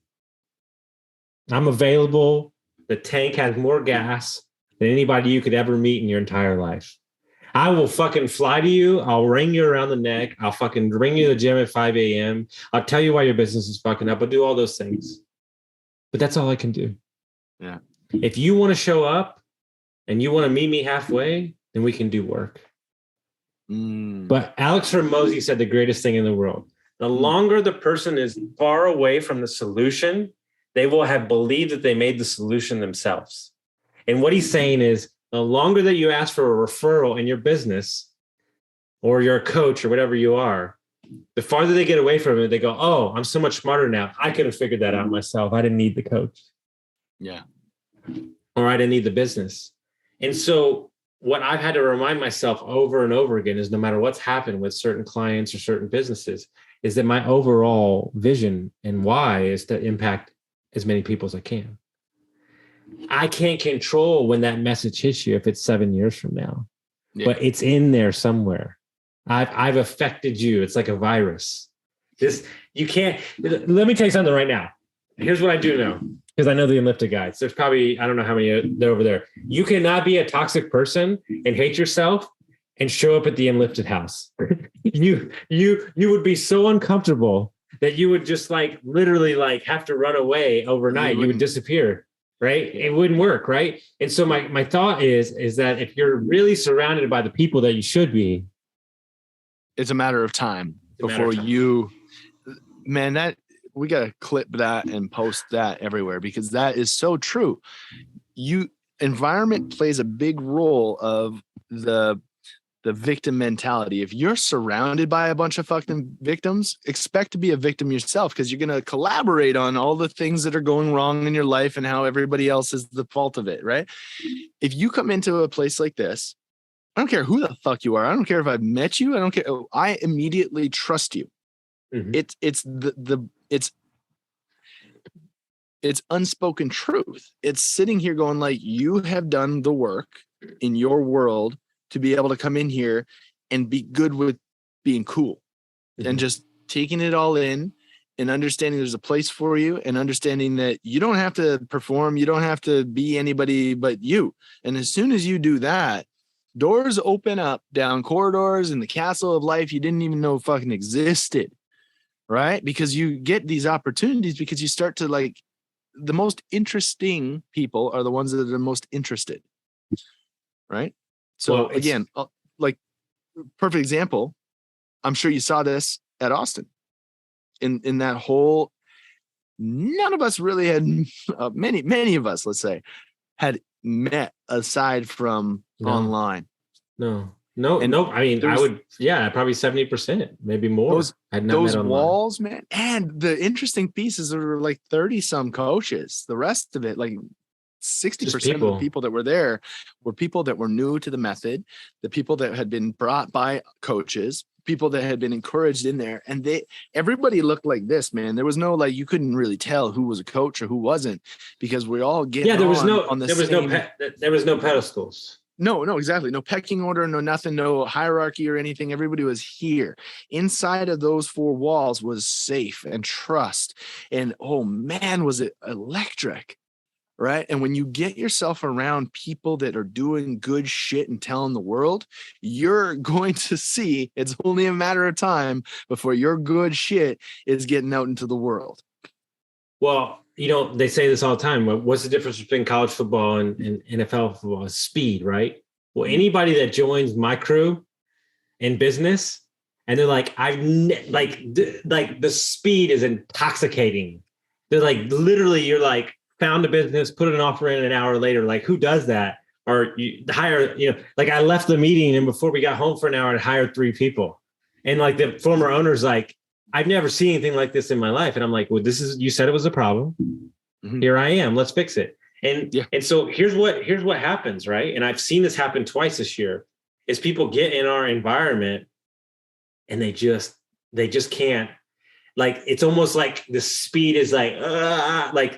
I'm available. The tank has more gas than anybody you could ever meet in your entire life. I will fucking fly to you. I'll ring you around the neck. I'll fucking bring you to the gym at 5 a.m. I'll tell you why your business is fucking up. I'll do all those things. But that's all I can do. Yeah. If you want to show up and you want to meet me halfway, then we can do work. But Alex Hormozy said the greatest thing in the world. The longer the person is far away from the solution, they will have believed that they made the solution themselves. And what he's saying is the longer that you ask for a referral in your business or you're a coach or whatever you are, the farther they get away from it, they go, oh, I'm so much smarter now. I could have figured that out myself. I didn't need the coach. Yeah. Or I didn't need the business. And so what I've had to remind myself over and over again is no matter what's happened with certain clients or certain businesses, is that my overall vision and why is to impact as many people as I can. I can't control when that message hits you if it's 7 years from now, but it's in there somewhere. I've affected you. It's like a virus. You can't, let me tell you something right now. Here's what I do know. Because I know the Unlifted guys. There's probably, I don't know how many they're over there. You cannot be a toxic person and hate yourself and show up at the Unlifted house. You would be so uncomfortable that you would just like literally like have to run away overnight. You would disappear, right? It wouldn't work, right? And so my thought is that if you're really surrounded by the people that you should be, it's a matter of time before you, man, that we got to clip that and post that everywhere because that is so true. Environment plays a big role of the the victim mentality. If you're surrounded by a bunch of fucking victims, expect to be a victim yourself, because you're going to collaborate on all the things that are going wrong in your life and how everybody else is the fault of it, right? If you come into a place like this, I don't care who the fuck you are. I don't care if I've met you. I don't care. I immediately trust you. It's unspoken truth. It's sitting here going like, you have done the work in your world to be able to come in here and be good with being cool and just taking it all in and understanding there's a place for you, and understanding that you don't have to perform. You don't have to be anybody but you. And as soon as you do that, doors open up down corridors in the castle of life you didn't even know fucking existed, right? Because you get these opportunities because you start to like, the most interesting people are the ones that are the most interested, right? So again, like perfect example, I'm sure you saw this at Austin in that whole, none of us really had, many of us, let's say, had met aside from online. No. I mean, probably 70%, maybe more. Those walls, man. And the interesting pieces, there were like 30 some coaches. The rest of it, like 60% of the people that were there were people that were new to the method, the people that had been brought by coaches, people that had been encouraged in there. And everybody looked like this, man. There was no, like, you couldn't really tell who was a coach or who wasn't, because we all get there was no pedestals. No, exactly. No pecking order, no nothing, no hierarchy or anything. Everybody was here. Inside of those four walls was safe and trust. And oh man, was it electric, right? And when you get yourself around people that are doing good shit and telling the world, you're going to see it's only a matter of time before your good shit is getting out into the world. Well, they say this all the time. What's the difference between college football and NFL football? Speed, right? Well, anybody that joins my crew in business, and they're like, the speed is intoxicating. They're like, literally, you're like, found a business, put an offer in an hour later. Like, who does that? Or you hire, like I left the meeting and before we got home for an hour, I hired 3 people. And like the former owner's like, I've never seen anything like this in my life. And I'm like, well, you said it was a problem. Here I am. Let's fix it. And so here's what happens, right? And I've seen this happen twice this year, is people get in our environment and they just can't, like, it's almost like the speed is like,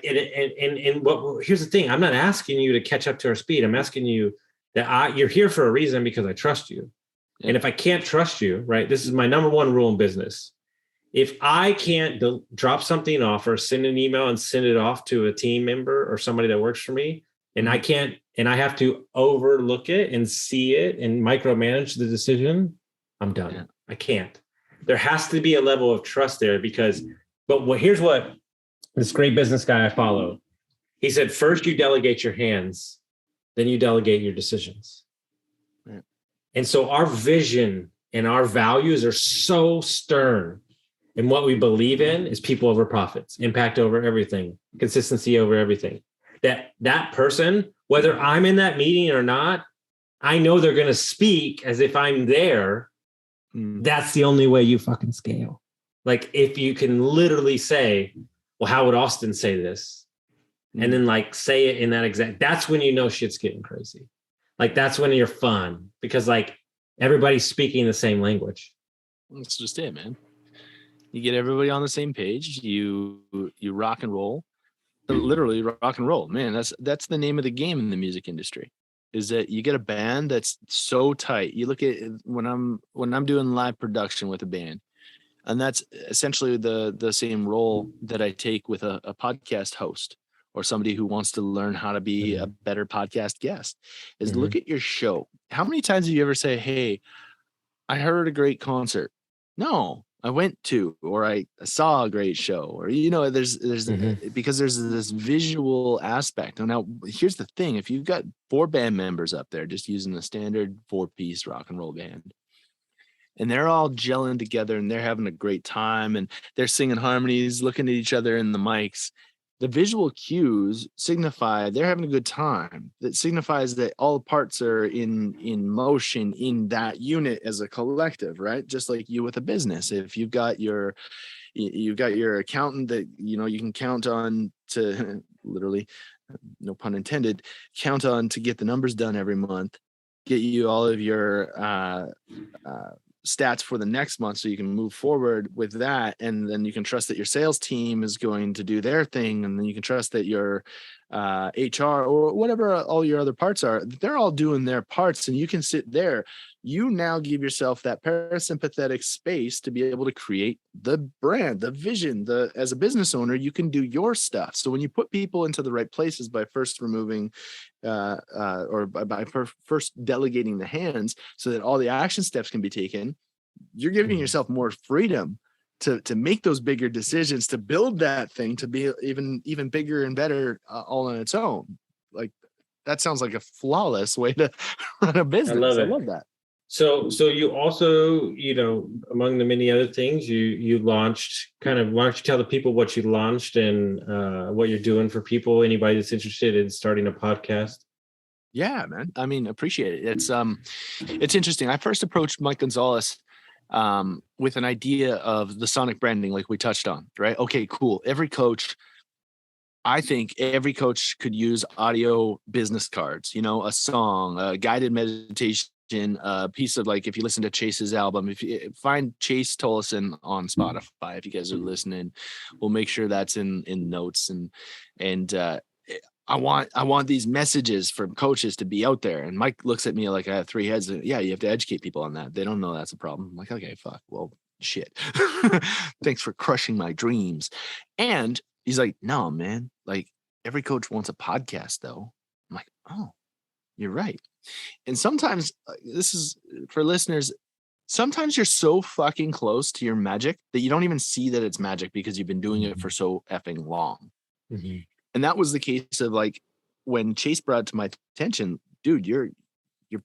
here's the thing. I'm not asking you to catch up to our speed. I'm asking you that you're here for a reason, because I trust you. Yeah. And if I can't trust you, right, this is my number one rule in business. If I can't drop something off or send an email and send it off to a team member or somebody that works for me, and I can't, and I have to overlook it and see it and micromanage the decision, I'm done. Yeah. I can't. There has to be a level of trust there, here's what this great business guy I follow, he said, first you delegate your hands, then you delegate your decisions. Yeah. And so our vision and our values are so stern. And what we believe in is people over profits, impact over everything, consistency over everything. That person, whether I'm in that meeting or not, I know they're going to speak as if I'm there. That's the only way you fucking scale. Like, if you can literally say, well, how would Austin say this? And then like say it in that exact, that's when you know shit's getting crazy. Like, that's when you're fun, because like everybody's speaking the same language. That's just it, man. You get everybody on the same page. You rock and roll, literally rock and roll, man. That's the name of the game in the music industry, is that you get a band that's so tight. You look at when I'm doing live production with a band, and that's essentially the same role that I take with a podcast host or somebody who wants to learn how to be a better podcast guest, is look at your show. How many times have you ever say, hey, I heard a great concert? No, I went to, or I saw a great show, or, there's because there's this visual aspect. And now here's the thing. If you've got 4 band members up there, just using a standard 4-piece rock and roll band, and they're all gelling together and they're having a great time and they're singing harmonies, looking at each other in the mics, The visual cues signify they're having a good time. That signifies that all the parts are in motion in that unit as a collective, right? Just like you with a business. If you've got your accountant that you can count on to literally, no pun intended, count on to get the numbers done every month, get you all of your stats for the next month so you can move forward with that, and then you can trust that your sales team is going to do their thing, and then you can trust that your HR or whatever all your other parts are, they're all doing their parts, and you can sit there. You now give yourself that parasympathetic space to be able to create the brand, the vision. As a business owner, you can do your stuff. So when you put people into the right places by first removing or by first delegating the hands so that all the action steps can be taken, you're giving yourself more freedom to make those bigger decisions, to build that thing to be even bigger and better all on its own. Like, that sounds like a flawless way to run a business. I love that. So you also, among the many other things you launched, why don't you tell the people what you launched and what you're doing for people, anybody that's interested in starting a podcast? Yeah, man. I mean, appreciate it. It's interesting. I first approached Mike Gonzalez with an idea of the sonic branding, like we touched on, right? Okay, cool. I think every coach could use audio business cards, a song, a guided meditation, a piece of, like, if you listen to Chase's album, if you find Chase Tolleson on Spotify, if you guys are listening, we'll make sure that's in notes. And I want these messages from coaches to be out there. And Mike looks at me like I have three heads. Yeah, you have to educate people on that. They don't know that's a problem. I'm like, okay, fuck. Well, shit. Thanks for crushing my dreams. And he's like, no, man, like, every coach wants a podcast though. I'm like, oh, you're right. And sometimes, this is for listeners, sometimes you're so fucking close to your magic that you don't even see that it's magic because you've been doing it for so effing long. Mm-hmm. And that was the case of, like, when Chase brought it to my attention, dude, your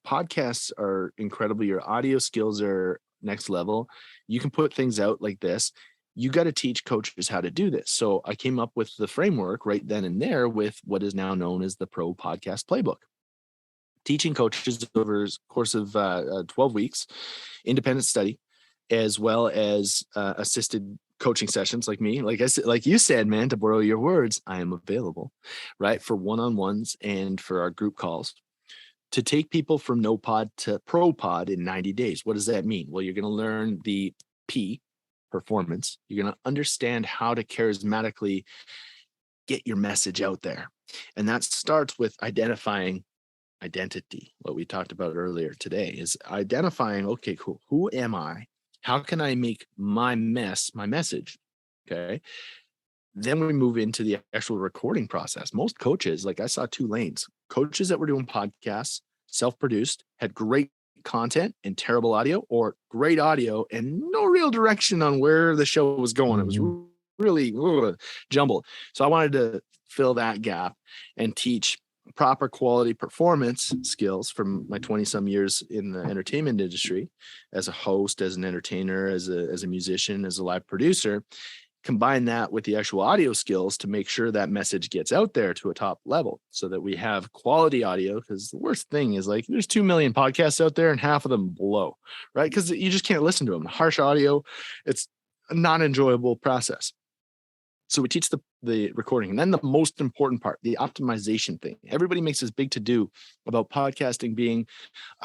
podcasts are incredible. Your audio skills are next level. You can put things out like this. You got to teach coaches how to do this. So I came up with the framework right then and there with what is now known as the Pro Podcast Playbook. Teaching coaches over the course of 12 weeks, independent study, as well as assisted coaching sessions like me. Like I said, like you said, man, to borrow your words, I am available, right, for one-on-ones and for our group calls to take people from no pod to pro pod in 90 days. What does that mean? Well, you're going to learn the P, performance. You're going to understand how to charismatically get your message out there. And that starts with identifying identity. What we talked about earlier today is identifying, okay, cool. Who am I? How can I make my message? Okay. Then we move into the actual recording process. Most coaches, like, I saw two lanes. Coaches that were doing podcasts, self-produced, had great content and terrible audio, or great audio and no real direction on where the show was going. It was really jumbled. So I wanted to fill that gap and teach proper quality performance skills from my 20 some years in the entertainment industry as a host, as an entertainer, as a musician, as a live producer. Combine that with the actual audio skills to make sure that message gets out there to a top level so that we have quality audio. Because the worst thing is, like, there's 2 million podcasts out there and half of them blow, right? Because you just can't listen to them. Harsh audio, it's a non-enjoyable process. So we teach the recording. And then the most important part, the optimization thing. Everybody makes this big to-do about podcasting being,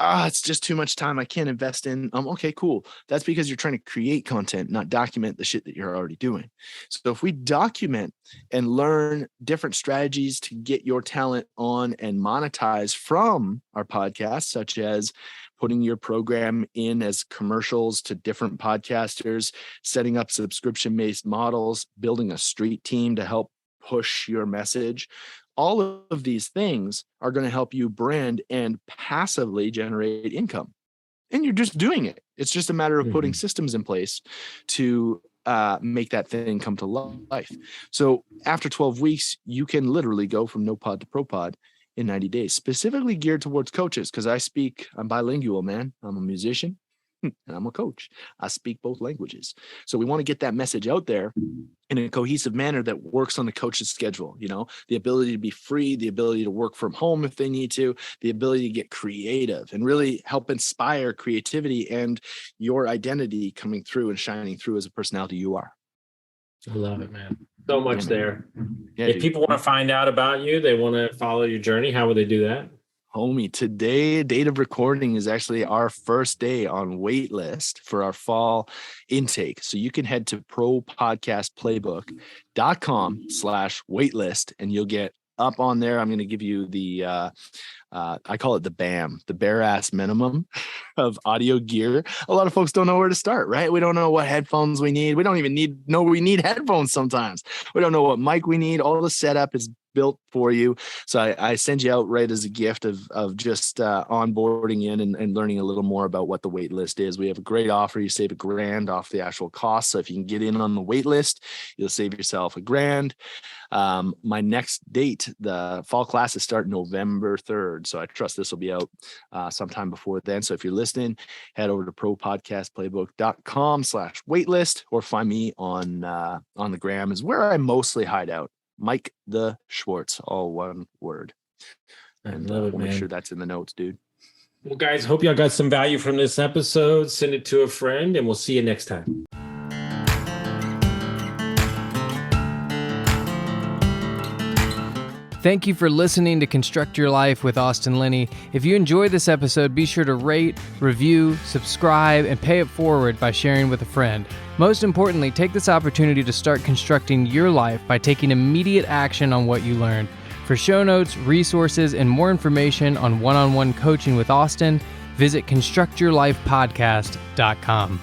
it's just too much time. I can't invest in. Okay, cool. That's because you're trying to create content, not document the shit that you're already doing. So if we document and learn different strategies to get your talent on and monetize from our podcast, such as putting your program in as commercials to different podcasters, setting up subscription-based models, building a street team to help push your message. All of these things are going to help you brand and passively generate income. And you're just doing it. It's just a matter of putting systems in place to make that thing come to life. So after 12 weeks, you can literally go from no pod to pro pod in 90 days, specifically geared towards coaches. Because I'm bilingual, man. I'm a musician. and I'm a coach. I speak both languages. So we want to get that message out there in a cohesive manner that works on the coach's schedule. You know, the ability to be free, the ability to work from home if they need to, the ability to get creative and really help inspire creativity and your identity coming through and shining through as a personality you are. I love it, man. So much there. Yeah, if dude. people want to find out about you, they want to follow your journey, how would they do that? Homie, today, date of recording is actually our first day on waitlist for our fall intake. So you can head to propodcastplaybook.com/waitlist and you'll get up on there. I'm going to give you the, I call it the BAM, the bare ass minimum of audio gear. A lot of folks don't know where to start, right? We don't know what headphones we need. We don't even know we need headphones sometimes. We don't know what mic we need. All the setup is built for you. So I send you out right as a gift of just onboarding in and learning a little more about what the wait list is. We have a great offer. You save $1,000 off the actual cost. So if you can get in on the wait list, you'll save yourself $1,000. My next date, the fall classes start November 3rd. So I trust this will be out sometime before then. So if you're listening, head over to propodcastplaybook.com/waitlist or find me on the gram is where I mostly hide out. Mike the Schwartz, all one word. And love it, we'll make man. sure that's in the notes, dude. Well, guys, hope y'all got some value from this episode. Send it to a friend, and we'll see you next time. Thank you for listening to Construct Your Life with Austin Linney. If you enjoyed this episode, be sure to rate, review, subscribe, and pay it forward by sharing with a friend. Most importantly, take this opportunity to start constructing your life by taking immediate action on what you learned. For show notes, resources, and more information on one-on-one coaching with Austin, visit constructyourlifepodcast.com.